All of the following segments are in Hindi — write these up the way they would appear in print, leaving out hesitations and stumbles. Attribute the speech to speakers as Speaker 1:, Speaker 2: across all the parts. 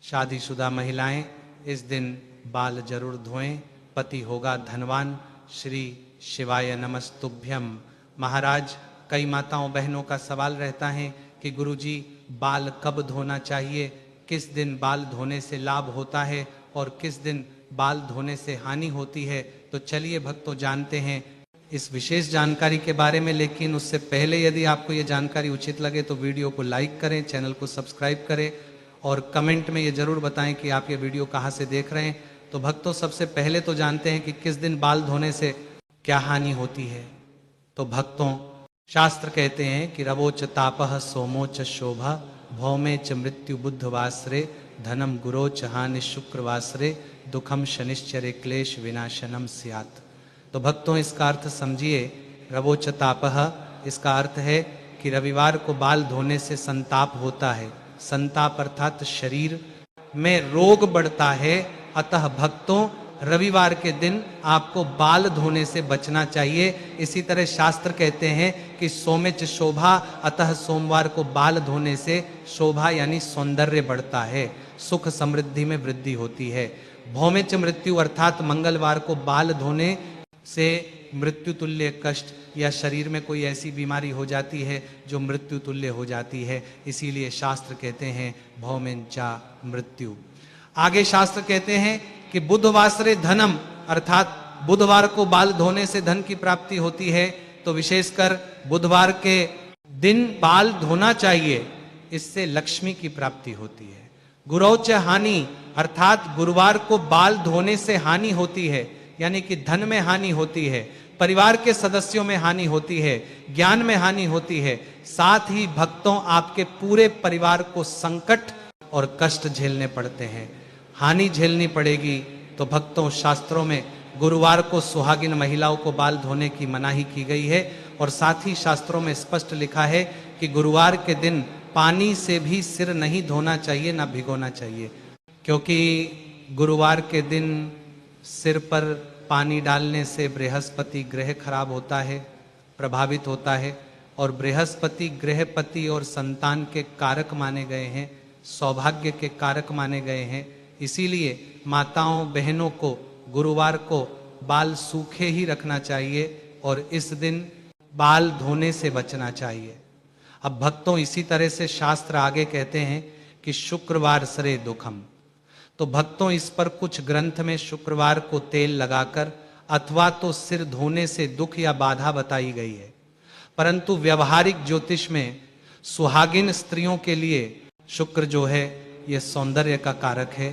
Speaker 1: शादीशुदा महिलाएं इस दिन बाल जरूर धोएं, पति होगा धनवान। श्री शिवाय नमस्तुभ्यम। महाराज, कई माताओं बहनों का सवाल रहता है कि गुरुजी बाल कब धोना चाहिए, किस दिन बाल धोने से लाभ होता है और किस दिन बाल धोने से हानि होती है। तो चलिए भक्तों जानते हैं इस विशेष जानकारी के बारे में। लेकिन उससे पहले यदि आपको ये जानकारी उचित लगे तो वीडियो को लाइक करें, चैनल को सब्सक्राइब करें और कमेंट में ये जरूर बताएं कि आप ये वीडियो कहाँ से देख रहे हैं। तो भक्तों सबसे पहले तो जानते हैं कि किस दिन बाल धोने से क्या हानि होती है। तो भक्तों शास्त्र कहते हैं कि रवोच तापः सोमोच शोभा भौमे च मृत्यु बुद्धवासरे धनम गुरोच हानि शुक्रवासरे दुखम शनिश्चरे क्लेश विनाशनम स्यात्। तो भक्तों इसका अर्थ समझिए। रवोच तापः इसका अर्थ है कि रविवार को बाल धोने से संताप होता है। संताप अर्थात शरीर में रोग बढ़ता है। अतः भक्तों रविवार के दिन आपको बाल धोने से बचना चाहिए। इसी तरह शास्त्र कहते हैं कि सोमेच शोभा, अतः सोमवार को बाल धोने से शोभा यानी सौंदर्य बढ़ता है, सुख समृद्धि में वृद्धि होती है। भौमेच मृत्यु अर्थात मंगलवार को बाल धोने से मृत्यु तुल्य कष्ट या शरीर में कोई ऐसी बीमारी हो जाती है जो मृत्यु तुल्य हो जाती है, इसीलिए शास्त्र कहते हैं भौमेंचा मृत्यु। आगे शास्त्र कहते हैं कि बुधवासरे धनम अर्थात बुधवार को बाल धोने से धन की प्राप्ति होती है। तो विशेषकर बुधवार के दिन बाल धोना चाहिए, इससे लक्ष्मी की प्राप्ति होती है। गुरौच हानि अर्थात गुरुवार को बाल धोने से हानि होती है, यानी कि धन में हानि होती है, परिवार के सदस्यों में हानि होती है, ज्ञान में हानि होती है। साथ ही भक्तों आपके पूरे परिवार को संकट और कष्ट झेलने पड़ते हैं, हानि झेलनी पड़ेगी। तो भक्तों शास्त्रों में गुरुवार को सुहागिन महिलाओं को बाल धोने की मनाही की गई है और साथ ही शास्त्रों में स्पष्ट लिखा है कि गुरुवार के दिन पानी से भी सिर नहीं धोना चाहिए, ना भिगोना चाहिए, क्योंकि गुरुवार के दिन सिर पर पानी डालने से बृहस्पति ग्रह खराब होता है, प्रभावित होता है। और बृहस्पति गृहपति और संतान के कारक माने गए हैं, सौभाग्य के कारक माने गए हैं। इसीलिए माताओं बहनों को गुरुवार को बाल सूखे ही रखना चाहिए और इस दिन बाल धोने से बचना चाहिए। अब भक्तों इसी तरह से शास्त्र आगे कहते हैं कि शुक्रवार सरे दुखम। तो भक्तों इस पर कुछ ग्रंथ में शुक्रवार को तेल लगाकर अथवा तो सिर धोने से दुख या बाधा बताई गई है, परंतु व्यवहारिक ज्योतिष में सुहागिन स्त्रियों के लिए शुक्र जो है यह सौंदर्य का कारक है,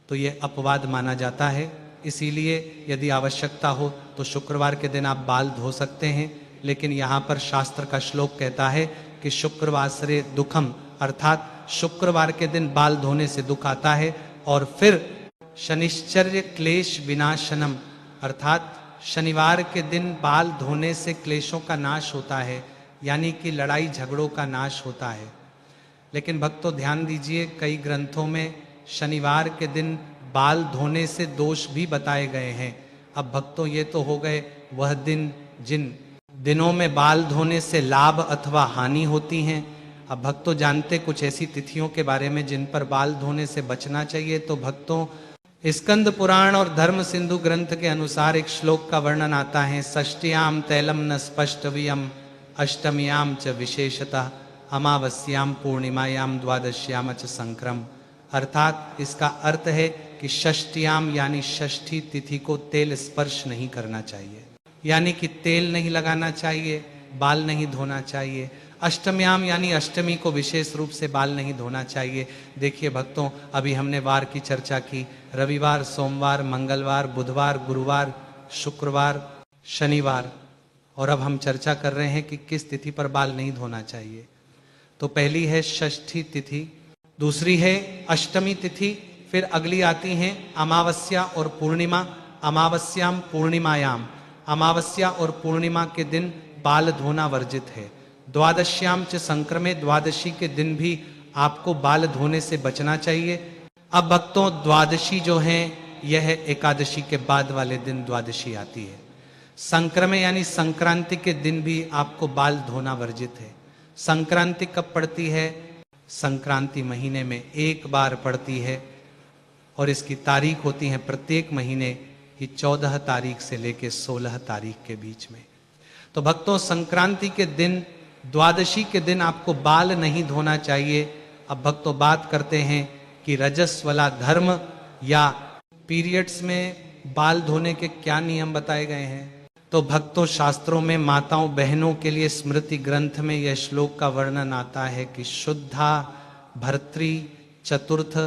Speaker 1: तो यह अपवाद माना जाता है। इसीलिए यदि आवश्यकता हो तो शुक्रवार के दिन आप बाल धो सकते हैं। लेकिन यहाँ पर शास्त्र का श्लोक कहता है कि शुक्रवासरे दुखम अर्थात शुक्रवार के दिन बाल धोने से दुख आता है। और फिर शनिश्चर्य क्लेश विनाशनम अर्थात शनिवार के दिन बाल धोने से क्लेशों का नाश होता है, यानी कि लड़ाई झगड़ों का नाश होता है। लेकिन भक्तों ध्यान दीजिए, कई ग्रंथों में शनिवार के दिन बाल धोने से दोष भी बताए गए हैं। अब भक्तों ये तो हो गए वह दिन जिन दिनों में बाल धोने से लाभ अथवा हानि होती हैं। अब भक्तों जानते कुछ ऐसी तिथियों के बारे में जिन पर बाल धोने से बचना चाहिए। तो भक्तों स्कंद पुराण और धर्म सिंधु ग्रंथ के अनुसार एक श्लोक का वर्णन आता है, षष्ठ्याम तैलम न स्पष्टव्यम अष्टम्याम च विशेषतः अमावस्याम पूर्णिमायाम द्वादश्याम च संक्रम। अर्थात इसका अर्थ है कि षष्ठ्याम यानी षष्ठी तिथि को तेल स्पर्श नहीं करना चाहिए, यानी कि तेल नहीं लगाना चाहिए, बाल नहीं धोना चाहिए। अष्टम्याम यानी अष्टमी को विशेष रूप से बाल नहीं धोना चाहिए। देखिए भक्तों अभी हमने वार की चर्चा की, रविवार, सोमवार, मंगलवार, बुधवार, गुरुवार, शुक्रवार, शनिवार, और अब हम चर्चा कर रहे हैं कि किस तिथि पर बाल नहीं धोना चाहिए। तो पहली है षष्ठी तिथि, दूसरी है अष्टमी तिथि, फिर अगली आती हैं अमावस्या और पूर्णिमा। अमावस्याम पूर्णिमायाम, अमावस्या और पूर्णिमा के दिन बाल धोना वर्जित है। द्वादश्याम च संक्रमे, द्वादशी के दिन भी आपको बाल धोने से बचना चाहिए। अब भक्तों द्वादशी जो है यह एकादशी के बाद वाले दिन द्वादशी आती है। संक्रमे यानी संक्रांति के दिन भी आपको बाल धोना वर्जित है। संक्रांति कब पड़ती है? संक्रांति महीने में एक बार पड़ती है और इसकी तारीख होती है प्रत्येक महीने की 14 तारीख से लेकर 16 तारीख के बीच में। तो भक्तों, संक्रांति के दिन, द्वादशी के दिन आपको बाल नहीं धोना चाहिए। अब भक्तों बात करते हैं कि रजस वाला धर्म या पीरियड्स में बाल धोने के क्या नियम बताए गए हैं। तो भक्तों, शास्त्रों में माताओं बहनों के लिए स्मृति ग्रंथ में यह श्लोक का वर्णन आता है कि शुद्धा भर्तृ चतुर्थ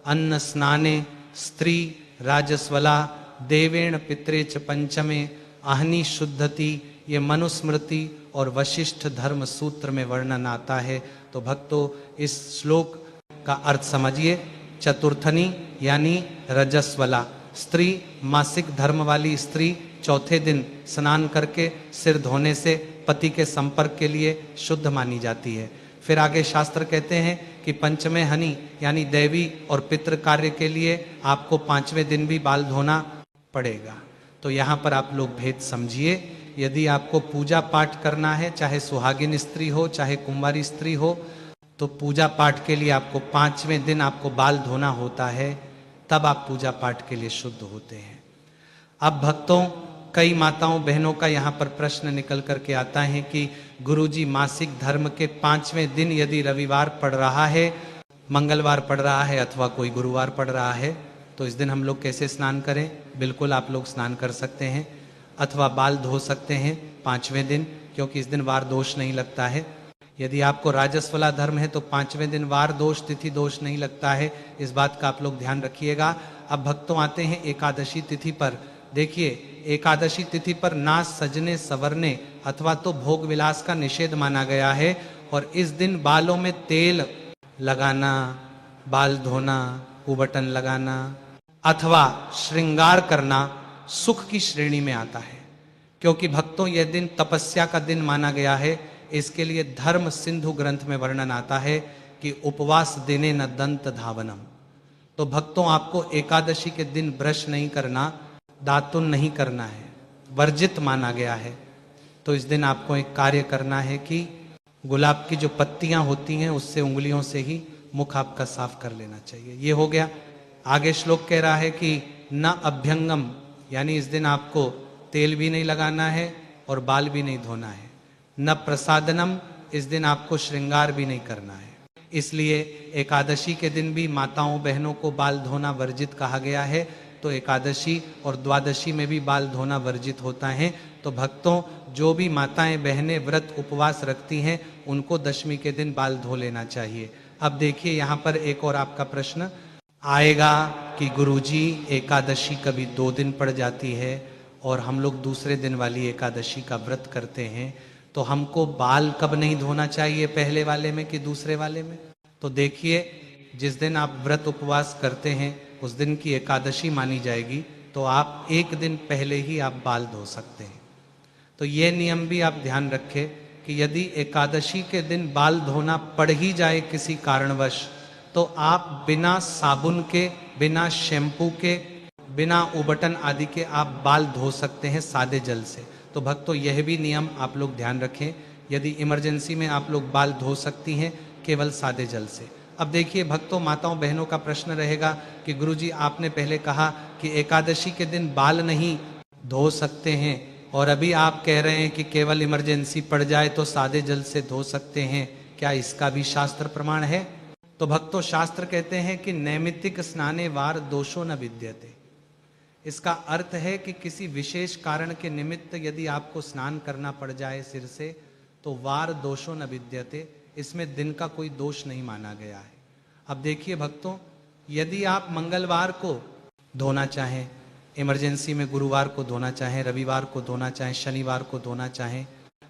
Speaker 1: अन्न स्नाने स्त्री राजस्वला देवेण पितरे च पंचमे अहनी शुद्धति, ये मनुस्मृति और वशिष्ठ धर्म सूत्र में वर्णन आता है। तो भक्तों, इस श्लोक का अर्थ समझिए। चतुर्थनी यानी रजस्वला स्त्री, मासिक धर्म वाली स्त्री चौथे दिन स्नान करके सिर धोने से पति के संपर्क के लिए शुद्ध मानी जाती है। फिर आगे शास्त्र कहते हैं कि पंचमे हनि यानी दैवी और पितृ कार्य के लिए आपको 5वें दिन भी बाल धोना पड़ेगा। तो यहाँ पर आप लोग भेद समझिए। यदि आपको पूजा पाठ करना है, चाहे सुहागिन स्त्री हो चाहे कुंवारी स्त्री हो, तो पूजा पाठ के लिए आपको 5वें दिन आपको बाल धोना होता है, तब आप पूजा पाठ के लिए शुद्ध होते हैं। अब भक्तों, कई माताओं बहनों का यहाँ पर प्रश्न निकल करके आता है कि गुरुजी, मासिक धर्म के 5वें दिन यदि रविवार पड़ रहा है, मंगलवार पड़ रहा है अथवा कोई गुरुवार पड़ रहा है, तो इस दिन हम लोग कैसे स्नान करें। बिल्कुल आप लोग स्नान कर सकते हैं अथवा बाल धो सकते हैं 5वें दिन, क्योंकि इस दिन वार दोष नहीं लगता है। यदि आपको राजस्वला धर्म है तो 5वें दिन वार दोष तिथि दोष नहीं लगता है। इस बात का आप लोग ध्यान रखिएगा। अब भक्तों आते हैं एकादशी तिथि पर। देखिए, एकादशी तिथि पर ना सजने संवरने अथवा तो भोग विलास का निषेध माना गया है, और इस दिन बालों में तेल लगाना, बाल धोना, कुबटन लगाना अथवा श्रृंगार करना सुख की श्रेणी में आता है। क्योंकि भक्तों, यह दिन तपस्या का दिन माना गया है। इसके लिए धर्म सिंधु ग्रंथ में वर्णन आता है कि उपवास दिने न दंत धावनम। तो भक्तों, आपको एकादशी के दिन ब्रश नहीं करना, दातुन नहीं करना है, वर्जित माना गया है। तो इस दिन आपको एक कार्य करना है कि गुलाब की जो पत्तियां होती हैं उससे उंगलियों से ही मुख आपका साफ कर लेना चाहिए। ये हो गया। आगे श्लोक कह रहा है कि न अभ्यंगम, यानी इस दिन आपको तेल भी नहीं लगाना है और बाल भी नहीं धोना है। न प्रसादनम, इस दिन आपको श्रृंगार भी नहीं करना है। इसलिए एकादशी के दिन भी माताओं बहनों को बाल धोना वर्जित कहा गया है। तो एकादशी और द्वादशी में भी बाल धोना वर्जित होता है। तो भक्तों, जो भी माताएं बहनें व्रत उपवास रखती हैं उनको दशमी के दिन बाल धो लेना चाहिए। अब देखिए, यहाँ पर एक और आपका प्रश्न आएगा कि गुरुजी, एकादशी कभी 2 दिन पड़ जाती है और हम लोग दूसरे दिन वाली एकादशी का व्रत करते हैं, तो हमको बाल कब नहीं धोना चाहिए, पहले वाले में कि दूसरे वाले में। तो देखिए, जिस दिन आप व्रत उपवास करते हैं उस दिन की एकादशी मानी जाएगी, तो आप 1 दिन पहले ही आप बाल धो सकते हैं। तो ये नियम भी आप ध्यान रखें कि यदि एकादशी के दिन बाल धोना पड़ ही जाए किसी कारणवश, तो आप बिना साबुन के, बिना शैम्पू के, बिना उबटन आदि के आप बाल धो सकते हैं सादे जल से। तो भक्तों, यह भी नियम आप लोग ध्यान रखें। यदि इमरजेंसी में आप लोग बाल धो सकती हैं केवल सादे जल से। अब देखिए भक्तों, माताओं बहनों का प्रश्न रहेगा कि गुरुजी, आपने पहले कहा कि एकादशी के दिन बाल नहीं धो सकते हैं और अभी आप कह रहे हैं कि केवल इमरजेंसी पड़ जाए तो सादे जल से धो सकते हैं। क्या इसका भी शास्त्र प्रमाण है? तो भक्तों, शास्त्र कहते हैं कि नैमित्तिक स्नाने वार दोषो न विद्यते। इसका अर्थ है कि किसी विशेष कारण के निमित्त यदि आपको स्नान करना पड़ जाए सिर से, तो वार दोषो न विद्यते, इसमें दिन का कोई दोष नहीं माना गया है। अब देखिए भक्तों, यदि आप मंगलवार को धोना चाहें, इमरजेंसी में गुरुवार को धोना चाहें, रविवार को धोना चाहें, शनिवार को धोना चाहें,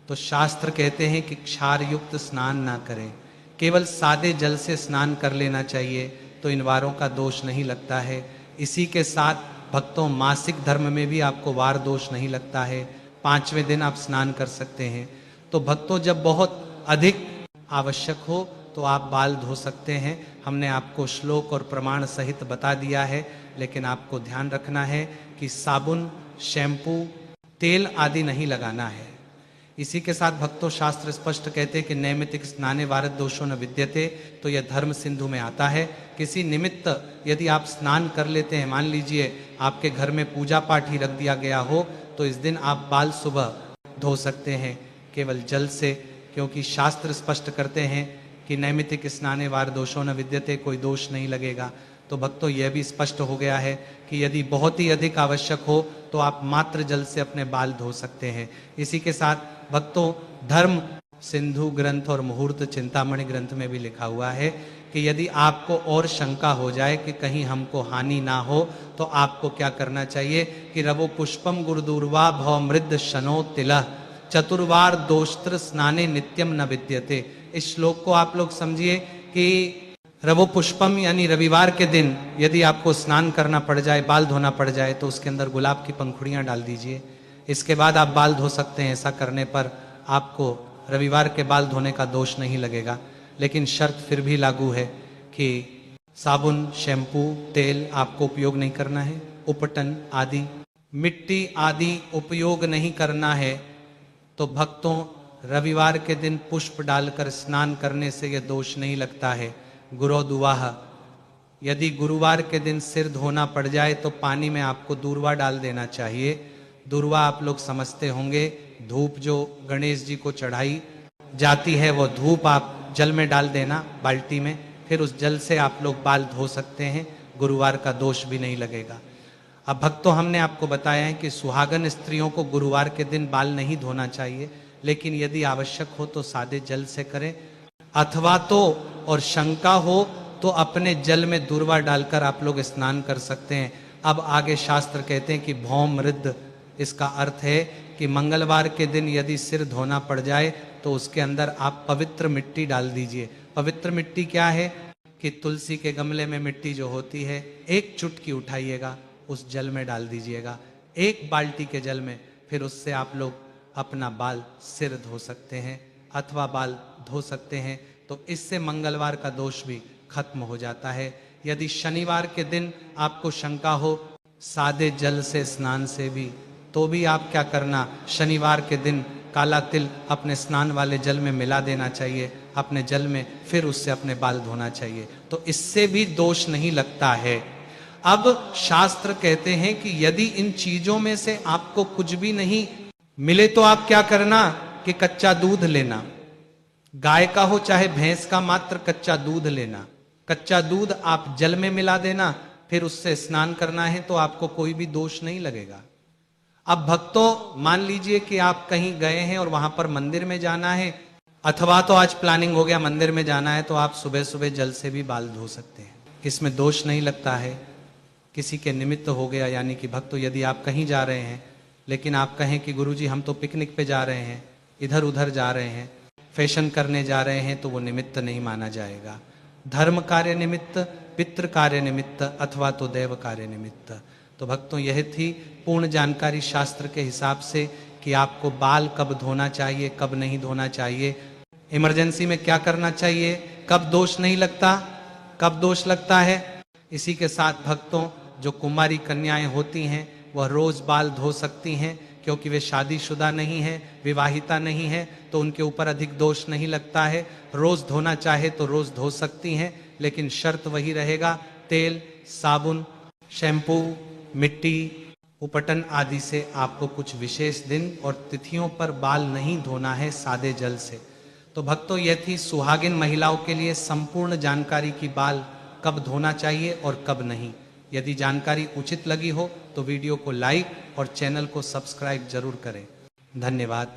Speaker 1: तो शास्त्र कहते हैं कि क्षार युक्त स्नान ना करें, केवल सादे जल से स्नान कर लेना चाहिए। तो इन वारों का दोष नहीं लगता है। इसी के साथ भक्तों, मासिक धर्म में भी आपको वार दोष नहीं लगता है। 5वें दिन आप स्नान कर सकते हैं। तो भक्तों, जब बहुत अधिक आवश्यक हो तो आप बाल धो सकते हैं। हमने आपको श्लोक और प्रमाण सहित बता दिया है, लेकिन आपको ध्यान रखना है कि साबुन, शैम्पू, तेल आदि नहीं लगाना है। इसी के साथ भक्तों शास्त्र स्पष्ट कहते हैं कि नैमित्तिक स्नाने वारद दोषो न विद्यते, तो यह धर्म सिंधु में आता है। किसी निमित्त यदि आप स्नान कर लेते हैं, मान लीजिए आपके घर में पूजा पाठ ही रख दिया गया हो, तो इस दिन आप बाल सुबह धो सकते हैं केवल जल से, क्योंकि शास्त्र स्पष्ट करते हैं कि नैमित्तिक स्नाने वार दोषो न विद्यते, कोई दोष नहीं लगेगा। तो भक्तों यह भी स्पष्ट हो गया है कि यदि बहुत ही अधिक आवश्यक हो तो आप मात्र जल से अपने बाल धो सकते हैं। इसी के साथ भक्तों धर्म सिंधु ग्रंथ और मुहूर्त चिंतामणि ग्रंथ में भी लिखा हुआ है कि यदि आपको और शंका हो जाए कि कहीं हमको हानि ना हो, तो आपको क्या करना चाहिए कि रवो पुष्पम गुरुदूर्वा भव मृद शनो तिलह चतुर्वार दोस्त्र स्नाने नित्यम न विद्यते। इस श्लोक को आप लोग समझिए कि रवो पुष्पम यानी रविवार के दिन यदि आपको स्नान करना पड़ जाए, बाल धोना पड़ जाए, तो उसके अंदर गुलाब की पंखुड़ियां डाल दीजिए। इसके बाद आप बाल धो सकते हैं। ऐसा करने पर आपको रविवार के बाल धोने का दोष नहीं लगेगा। लेकिन शर्त फिर भी लागू है कि साबुन, शैम्पू, तेल आपको उपयोग नहीं करना है। उपटन आदि, मिट्टी आदि उपयोग नहीं करना है। तो भक्तों रविवार के दिन पुष्प डालकर स्नान करने से यह दोष नहीं लगता है। गुरो दुवाह, यदि गुरुवार के दिन सिर धोना पड़ जाए तो पानी में आपको दूर्वा डाल देना चाहिए। दूर्वा आप लोग समझते होंगे, धूप जो गणेश जी को चढ़ाई जाती है, वो धूप आप जल में डाल देना बाल्टी में, फिर उस जल से आप लोग बाल धो सकते हैं। गुरुवार का दोष भी नहीं लगेगा। अब भक्तों हमने आपको बताया है कि सुहागन स्त्रियों को गुरुवार के दिन बाल नहीं धोना चाहिए, लेकिन यदि आवश्यक हो तो सादे जल से करें, अथवा तो और शंका हो तो अपने जल में दूर्वा डालकर आप लोग स्नान कर सकते हैं। अब आगे शास्त्र कहते हैं कि भौम मृद, इसका अर्थ है कि मंगलवार के दिन यदि सिर धोना पड़ जाए तो उसके अंदर आप पवित्र मिट्टी डाल दीजिए। पवित्र मिट्टी क्या है कि तुलसी के गमले में मिट्टी जो होती है, एक चुटकी उठाइएगा, उस जल में डाल दीजिएगा, एक बाल्टी के जल में, फिर उससे आप लोग अपना बाल सिर धो सकते हैं अथवा बाल धो सकते हैं। तो इससे मंगलवार का दोष भी खत्म हो जाता है। यदि शनिवार के दिन आपको शंका हो सादे जल से स्नान से भी, तो भी आप क्या करना, शनिवार के दिन काला तिल अपने स्नान वाले जल में मिला देना चाहिए अपने जल में, फिर उससे अपने बाल धोना चाहिए, तो इससे भी दोष नहीं लगता है। अब शास्त्र कहते हैं कि यदि इन चीजों में से आपको कुछ भी नहीं मिले तो आप क्या करना कि कच्चा दूध लेना, गाय का हो चाहे भैंस का, मात्र कच्चा दूध लेना। कच्चा दूध आप जल में मिला देना, फिर उससे स्नान करना है, तो आपको कोई भी दोष नहीं लगेगा। अब भक्तों मान लीजिए कि आप कहीं गए हैं और वहां पर मंदिर में जाना है, अथवा तो आज प्लानिंग हो गया मंदिर में जाना है, तो आप सुबह सुबह जल से भी बाल धो सकते हैं, इसमें दोष नहीं लगता है। किसी के निमित्त हो गया, यानी कि भक्तों यदि आप कहीं जा रहे हैं लेकिन आप कहें कि गुरुजी हम तो पिकनिक पे जा रहे हैं, इधर उधर जा रहे हैं, फैशन करने जा रहे हैं, तो वो निमित्त नहीं माना जाएगा। धर्म कार्य निमित्त, पितृ कार्य निमित्त अथवा तो देव कार्य निमित्त। तो भक्तों यह थी पूर्ण जानकारी शास्त्र के हिसाब से कि आपको बाल कब धोना चाहिए, कब नहीं धोना चाहिए, इमरजेंसी में क्या करना चाहिए, कब दोष नहीं लगता, कब दोष लगता है। इसी के साथ भक्तों जो कुमारी कन्याएं होती हैं वह रोज बाल धो सकती हैं, क्योंकि वे शादीशुदा नहीं है, विवाहिता नहीं है, तो उनके ऊपर अधिक दोष नहीं लगता है। रोज धोना चाहे तो रोज धो सकती हैं, लेकिन शर्त वही रहेगा, तेल, साबुन, शैम्पू, मिट्टी, उपटन आदि से आपको कुछ विशेष दिन और तिथियों पर बाल नहीं धोना है, सादे जल से। तो भक्तों यह थी सुहागिन महिलाओं के लिए संपूर्ण जानकारी की बाल कब धोना चाहिए और कब नहीं। यदि जानकारी उचित लगी हो तो वीडियो को लाइक और चैनल को सब्सक्राइब जरूर करें। धन्यवाद।